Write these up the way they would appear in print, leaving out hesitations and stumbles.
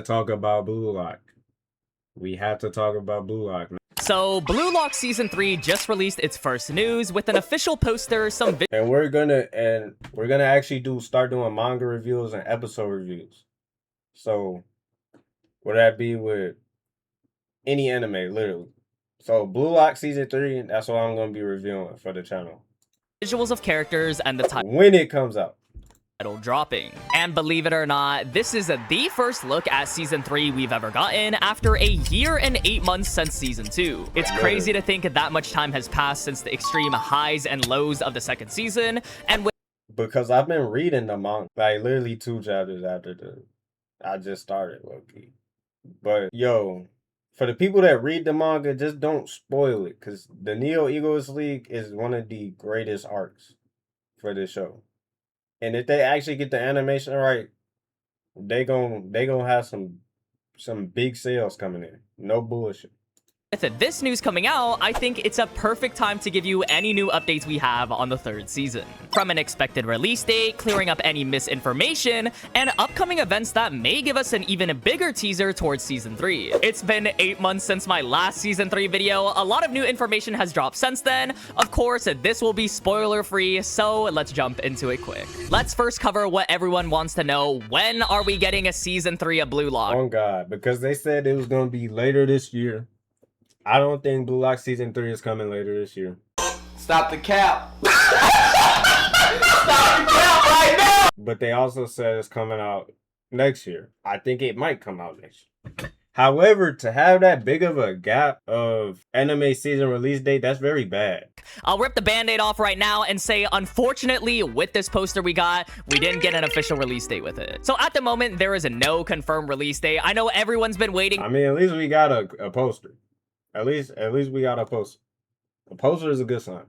Talk about Blue Lock. We have to talk about Blue Lock. So, Blue Lock Season 3 just released its first news with an official poster, some and we're gonna actually start doing manga reviews and episode reviews. So, would that be with any anime, literally? So, Blue Lock Season 3, that's what I'm gonna be reviewing for the channel. visuals of characters and the title when it comes out. Dropping. And believe it or not, this is the first look at Season 3 we've ever gotten after a year and 8 months since Season 2. It's crazy to think that much time has passed since the extreme highs and lows of the second season, and because I've been reading the manga, like literally 2 chapters after I just started, low-key. But yo, for the people that read the manga, just don't spoil it, because the Neo Egoist League is one of the greatest arcs for this show. And if they actually get the animation right, they gonna have some big sales coming in. No bullshit. with this news coming out, I think it's a perfect time to give you any new updates we have on the third season. From an expected release date, clearing up any misinformation, and upcoming events that may give us an even bigger teaser towards Season 3. It's been 8 months since my last Season 3 video. A lot of new information has dropped since then. Of course, this will be spoiler-free, so let's jump into it quick. Let's first cover what everyone wants to know. When are we getting a Season 3 of Blue Lock? Oh God, because they said it was going to be later this year. I don't think Blue Lock Season 3 is coming later this year. Stop the cap. Stop the cap right now. But they also said it's coming out next year. I think it might come out next year. However, to have that big of a gap of anime season release date, that's very bad. I'll rip the band-aid off right now and say, unfortunately, with this poster we didn't get an official release date with it. So at the moment, there is no confirmed release date. I know everyone's been waiting. I mean, at least we got a poster. At least we got a poster. A poster is a good sign.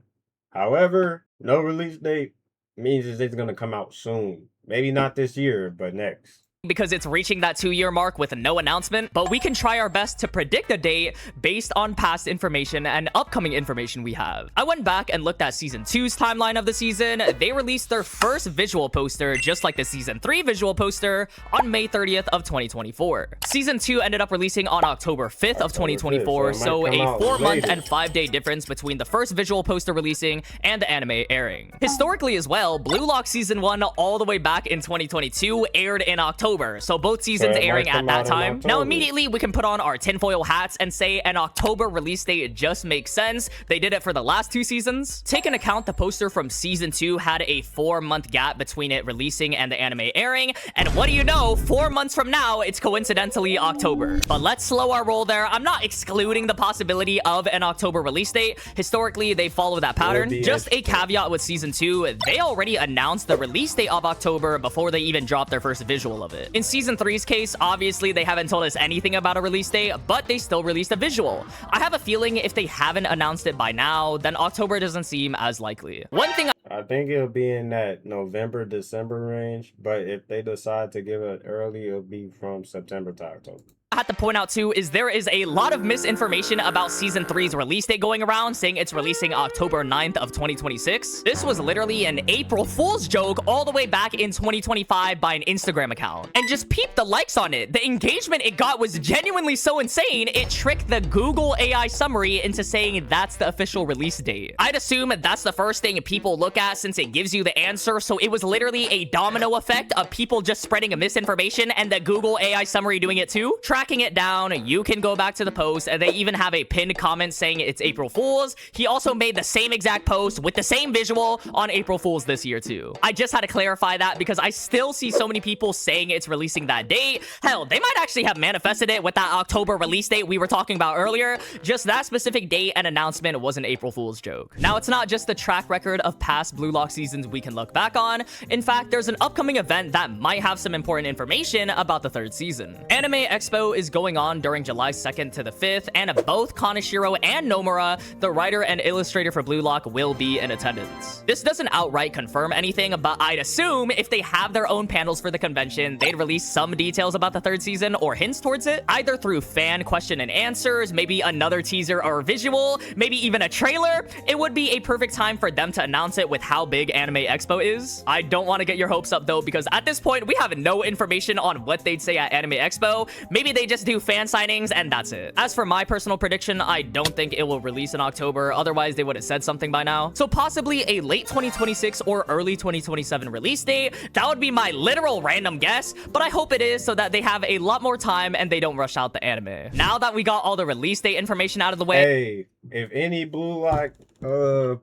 However, no release date means it's going to come out soon. Maybe not this year, but next. Because it's reaching that 2-year mark with no announcement, but we can try our best to predict a date based on past information and upcoming information we have. I went back and looked at Season 2's timeline of the season. They released their first visual poster, just like the Season 3 visual poster, on May 30th of 2024. Season 2 ended up releasing on October 5th of 2024, so a 4-month and 5-day difference between the first visual poster releasing and the anime airing. Historically as well, Blue Lock Season 1 all the way back in 2022 aired in October. So both seasons airing at that time. Now immediately we can put on our tinfoil hats and say an October release date just makes sense. They did it for the last 2 seasons. Take into account the poster from Season 2 had a 4-month gap between it releasing and the anime airing. And what do you know, 4 months from now, it's coincidentally October. But let's slow our roll there. I'm not excluding the possibility of an October release date. Historically, they follow that pattern. Just a caveat with Season 2, they already announced the release date of October before they even dropped their first visual of it. In Season 3's case, obviously they haven't told us anything about a release date, but they still released a visual. I have a feeling if they haven't announced it by now, then October doesn't seem as likely. One thing I think it'll be in that November, December range, but if they decide to give it early, it'll be from September to October. I have to point out too is there is a lot of misinformation about Season 3's release date going around, saying it's releasing October 9th of 2026. This was literally an April Fool's joke all the way back in 2025 by an Instagram account. And just peep the likes on it. The engagement it got was genuinely so insane, it tricked the Google AI summary into saying that's the official release date. I'd assume that's the first thing people look at since it gives you the answer, so it was literally a domino effect of people just spreading a misinformation and the Google AI summary doing it too. Tracking it down, you can go back to the post, and they even have a pinned comment saying it's April Fool's. He also made the same exact post with the same visual on April Fool's this year too. I just had to clarify that because I still see so many people saying it's releasing that date. Hell, they might actually have manifested it with that October release date we were talking about earlier. Just that specific date and announcement was an April Fool's joke. Now, it's not just the track record of past Blue Lock seasons we can look back on. In fact, there's an upcoming event that might have some important information about the third season. Anime Expo Expo is going on during July 2nd to the 5th, and both Kaneshiro and Nomura, the writer and illustrator for Blue Lock, will be in attendance. This doesn't outright confirm anything, but I'd assume if they have their own panels for the convention, they'd release some details about the third season or hints towards it, either through fan question and answers, maybe another teaser or visual, maybe even a trailer. It would be a perfect time for them to announce it with how big Anime Expo is. I don't want to get your hopes up though, because at this point, we have no information on what they'd say at Anime Expo. Maybe they just do fan signings and that's it. As for my personal prediction, I don't think it will release in October. Otherwise, they would have said something by now. So possibly a late 2026 or early 2027 release date. That would be my literal random guess, but I hope it is so that they have a lot more time and they don't rush out the anime. Now that we got all the release date information out of the way. Hey, if any Blue Lock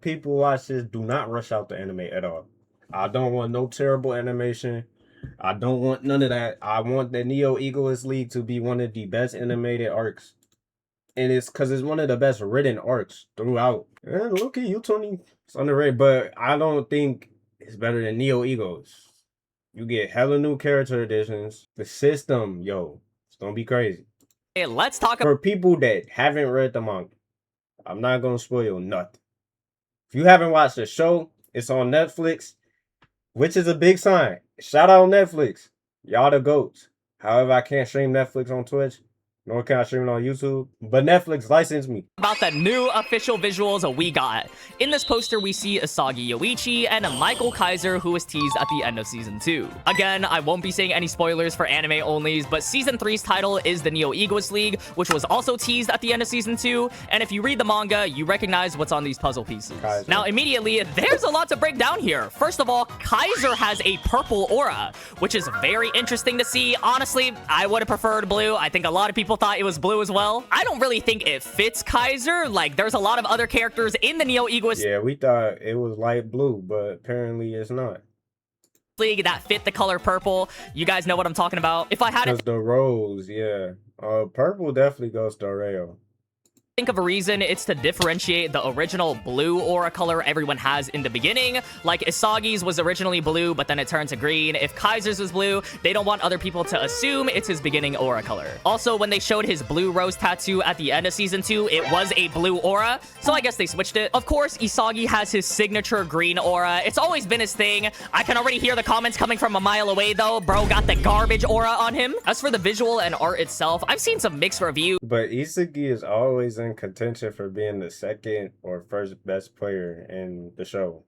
people watch this, do not rush out the anime at all. I don't want no terrible animation. I don't want none of that. I want the Neo Egoist League to be one of the best animated arcs. And it's because it's one of the best written arcs throughout. And look at U20. It's underrated, but I don't think it's better than Neo Egos. You get hella new character additions. The system, yo, it's gonna be crazy. Hey, let's talk For people that haven't read the manga, I'm not gonna spoil nothing. If you haven't watched the show, it's on Netflix, which is a big sign. Shout out Netflix. Y'all the GOATs. However, I can't stream Netflix on Twitch, nor can I stream it on YouTube. But Netflix licensed me. about the new official visuals we got. In this poster, we see Asagi Yoichi and Michael Kaiser, who was teased at the end of Season 2. Again, I won't be saying any spoilers for anime onlys, but Season 3's title is the Neo Egoist League, which was also teased at the end of Season 2, and if you read the manga, you recognize what's on these puzzle pieces. Kaiser. Now, immediately, there's a lot to break down here. First of all, Kaiser has a purple aura, which is very interesting to see. Honestly, I would have preferred blue. I think a lot of people thought it was blue as well. I don't really think it fits Kaiser. Like, there's a lot of other characters in the Neo Egoist Yeah, we thought it was light blue, but apparently it's not. League that fit the color purple. You guys know what I'm talking about. If I had to Because the rose, yeah. Purple definitely goes to Oreo. think of a reason, it's to differentiate the original blue aura color everyone has in the beginning. Like Isagi's was originally blue, but then it turned to green. If Kaiser's was blue, they don't want other people to assume it's his beginning aura color. Also, when they showed his blue rose tattoo at the end of Season 2, it was a blue aura, so I guess they switched it. Of course, Isagi has his signature green aura. It's always been his thing. I can already hear the comments coming from a mile away, though. Bro got the garbage aura on him. As for the visual and art itself, I've seen some mixed reviews. But Isagi is always in contention for being the second or first best player in the show.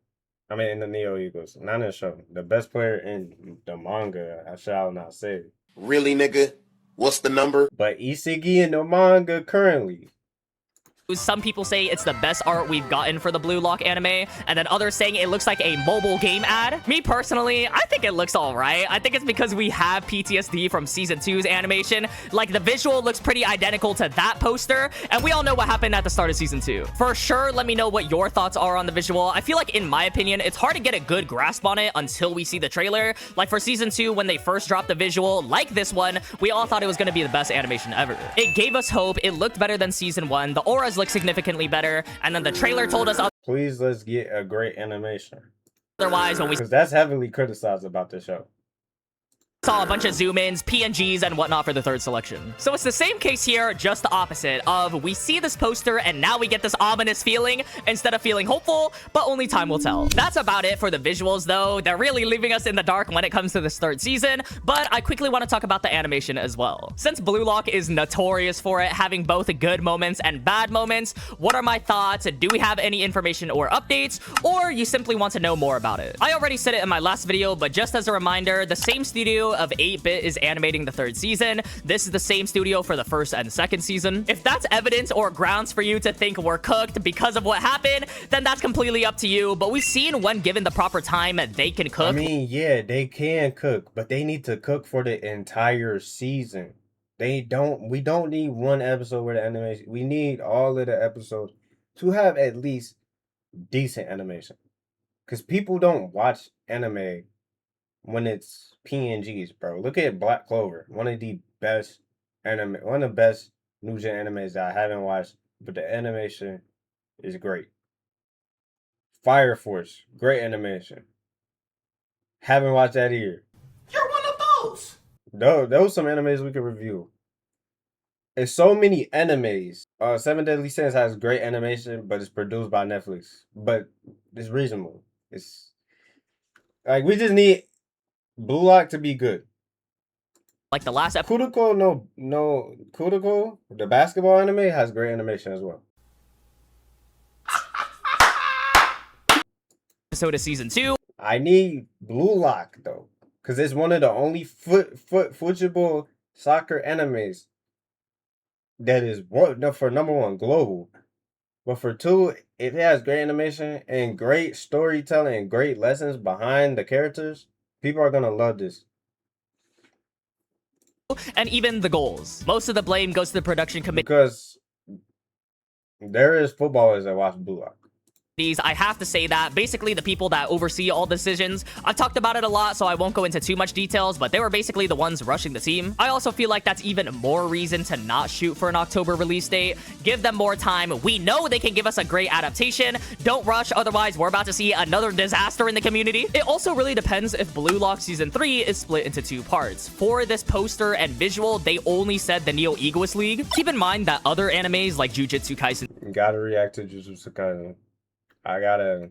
I mean, in the Neo Eagles. Not in the show. The best player in the manga, I shall not say. Really, nigga? What's the number? But Isagi in the manga currently. Some people say it's the best art we've gotten for the Blue Lock anime, and then others saying it looks like a mobile game ad. Me personally, I think it looks alright. I think it's because we have PTSD from Season 2's animation. Like, the visual looks pretty identical to that poster, and we all know what happened at the start of Season 2. For sure, let me know what your thoughts are on the visual. I feel like, in my opinion, it's hard to get a good grasp on it until we see the trailer. Like, for Season 2, when they first dropped the visual, like this one, we all thought it was going to be the best animation ever. It gave us hope. It looked better than Season 1. The auras look significantly better, and then the trailer told us Please, let's get a great animation. otherwise when we Because that's heavily criticized about the show. saw a bunch of zoom-ins, PNGs, and whatnot for the third selection. So it's the same case here, just the opposite of we see this poster and now we get this ominous feeling instead of feeling hopeful, but only time will tell. That's about it for the visuals though. They're really leaving us in the dark when it comes to this third season, but I quickly want to talk about the animation as well. Since Blue Lock is notorious for it, having both good moments and bad moments, what are my thoughts? Do we have any information or updates, or you simply want to know more about it? I already said it in my last video, but just as a reminder, the same studio of 8-Bit is animating the third season. This is the same studio for the first and second season. If that's evidence or grounds for you to think we're cooked because of what happened, then that's completely up to you, but we've seen when given the proper time, they can cook. I mean, yeah, they can cook, but they need to cook for the entire season. We don't need one episode where the animation, we need all of the episodes to have at least decent animation. Because people don't watch anime when it's PNGs, bro. Look at Black Clover, one of the best new gen animes that I haven't watched, but the animation is great. Fire Force, great animation. Haven't watched that either. You're one of those. Those some animes we could review. It's so many animes. Seven Deadly Sins has great animation, but it's produced by Netflix. But it's reasonable. It's like we just need Blue Lock to be good. Like the last Kuroko no Kuroko, the basketball anime has great animation as well. episode of season 2. I need Blue Lock though, because it's one of the only football soccer animes that is for number one global, but for two, it has great animation and great storytelling and great lessons behind the characters. People are gonna love this. And even the goals. Most of the blame goes to the production committee. Because there is footballers that watch Blue Lock. I have to say that basically the people that oversee all decisions, I've talked about it a lot, so I won't go into too much details, but they were basically the ones rushing the team. I also feel like that's even more reason to not shoot for an October release date. Give them more time. We know they can give us a great adaptation. Don't rush, otherwise we're about to see another disaster in the community. It also really depends if Blue Lock Season 3 is split into 2 parts. For this poster and visual, they only said the Neo Egoist League. Keep in mind that other animes like Jujutsu Kaisen Gotta react to Jujutsu Kaisen. I gotta.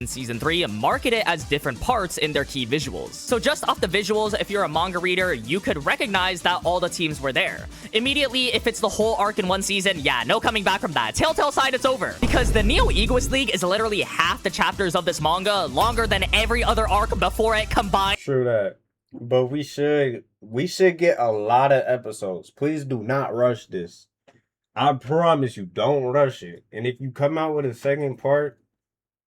in Season 3 market it as different parts in their key visuals. So just off the visuals, if you're a manga reader, you could recognize that all the teams were there. Immediately, if it's the whole arc in one season, yeah, no coming back from that. Telltale side, it's over. Because the Neo Egoist League is literally half the chapters of this manga, longer than every other arc before it combined. True that. But we should get a lot of episodes. Please do not rush this. I promise you, don't rush it. And if you come out with a second part,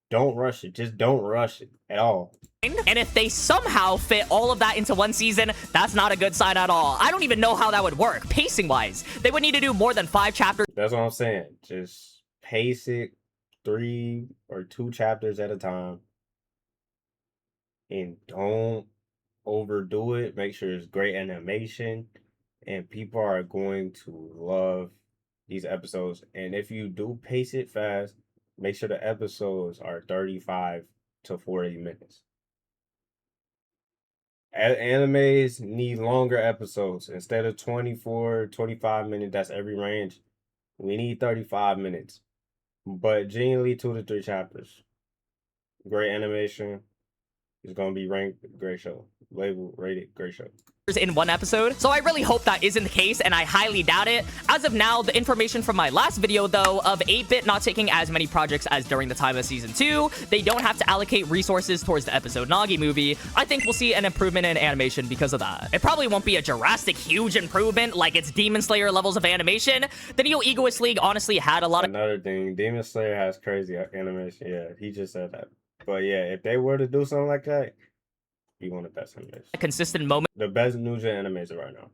don't rush it. Just don't rush it at all. And if they somehow fit all of that into one season, that's not a good sign at all. I don't even know how that would work, pacing-wise. They would need to do more than 5 chapters. That's what I'm saying. Just pace it 3 or 2 chapters at a time. And don't overdo it. Make sure it's great animation. And people are going to love these episodes. And if you do pace it fast, make sure the episodes are 35 to 40 minutes. Animes need longer episodes. Instead of 24, 25 minutes, that's every range. We need 35 minutes. But genuinely 2 to 3 chapters. Great animation. It's going to be ranked great show. Label, rated, great show. In one episode. So I really hope that isn't the case, and I highly doubt it. As of now, the information from my last video, though, of 8-Bit not taking as many projects as during the time of Season 2, they don't have to allocate resources towards the episode Nagi movie. I think we'll see an improvement in animation because of that. It probably won't be a drastic, huge improvement like it's Demon Slayer levels of animation. The Neo Egoist League honestly had a lot of... Another thing, Demon Slayer has crazy animation. Yeah, he just said that. But yeah, if they were to do something like that, be one of the best animes. consistent moments. The best new gen animes right now.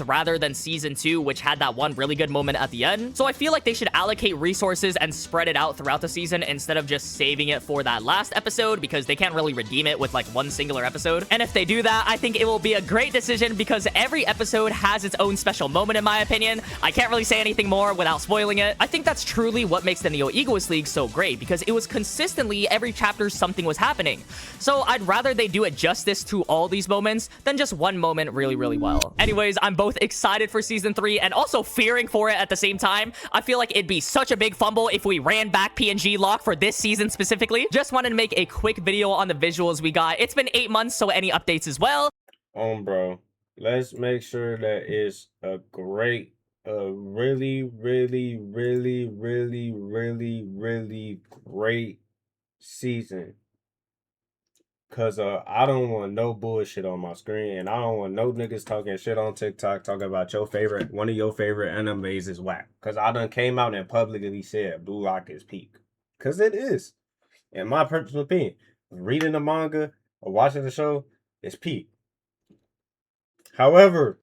Rather than Season 2, which had that one really good moment at the end. So I feel like they should allocate resources and spread it out throughout the season instead of just saving it for that last episode, because they can't really redeem it with like one singular episode. And if they do that, I think it will be a great decision because every episode has its own special moment in my opinion. I can't really say anything more without spoiling it. I think that's truly what makes the Neo Egoist League so great, because it was consistently every chapter something was happening. So I'd rather they do it justice to all these moments than just one moment really, really well. Anyways, I'm both excited for Season 3 and also fearing for it at the same time. I feel like it'd be such a big fumble if we ran back PNG lock for this season specifically. Just wanted to make a quick video on the visuals we got. It's been 8 months, so any updates as well. Bro, let's make sure that it's a great, really, really, really, really, really, really great season. Cause I don't want no bullshit on my screen, and I don't want no niggas talking shit on TikTok talking about one of your favorite animes is whack. Cause I done came out and publicly said Blue Lock is peak. Cause it is. In my personal opinion. Reading the manga or watching the show is peak. However,